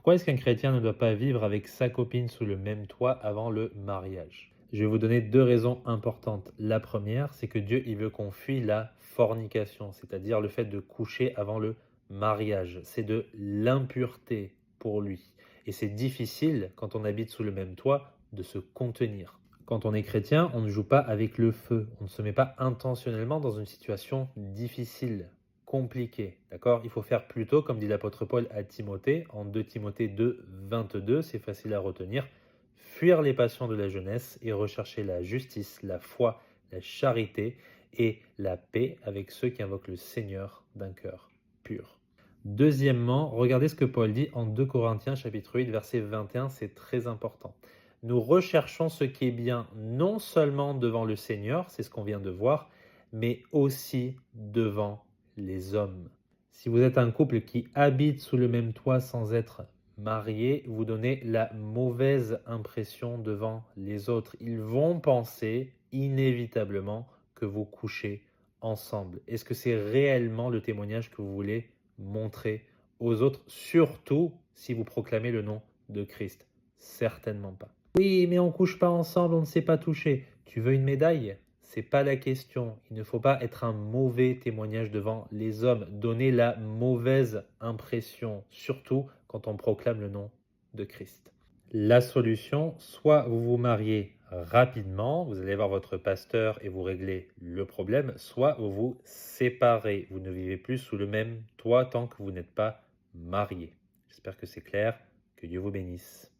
Pourquoi est-ce qu'un chrétien ne doit pas vivre avec sa copine sous le même toit avant le mariage? Je vais vous donner 2 raisons importantes. La première, c'est que Dieu, il veut qu'on fuit la fornication, c'est-à-dire le fait de coucher avant le mariage. C'est de l'impureté pour lui et c'est difficile, quand on habite sous le même toit, de se contenir. Quand on est chrétien, on ne joue pas avec le feu, on ne se met pas intentionnellement dans une situation difficile, compliquée, d'accord? Il faut faire plutôt, comme dit l'apôtre Paul à Timothée, en 2 Timothée 2, 22, c'est facile à retenir: fuir les passions de la jeunesse et rechercher la justice, la foi, la charité et la paix avec ceux qui invoquent le Seigneur d'un cœur pur. Deuxièmement, regardez ce que Paul dit en 2 Corinthiens chapitre 8 verset 21, c'est très important. Nous recherchons ce qui est bien non seulement devant le Seigneur, c'est ce qu'on vient de voir, mais aussi devant les hommes. Si vous êtes un couple qui habite sous le même toit sans être marié, vous donnez la mauvaise impression devant les autres. Ils vont penser inévitablement que vous couchez ensemble. Est-ce que c'est réellement le témoignage que vous voulez montrer aux autres, surtout si vous proclamez le nom de Christ? Certainement pas. Oui, mais on couche pas ensemble, on ne s'est pas touché. Tu veux une médaille? C'est pas la question. Il ne faut pas être un mauvais témoignage devant les hommes, donner la mauvaise impression, surtout quand on proclame le nom de Christ. La solution, soit vous vous mariez rapidement, vous allez voir votre pasteur et vous réglez le problème, soit vous vous séparez. Vous ne vivez plus sous le même toit tant que vous n'êtes pas marié. J'espère que c'est clair. Que Dieu vous bénisse.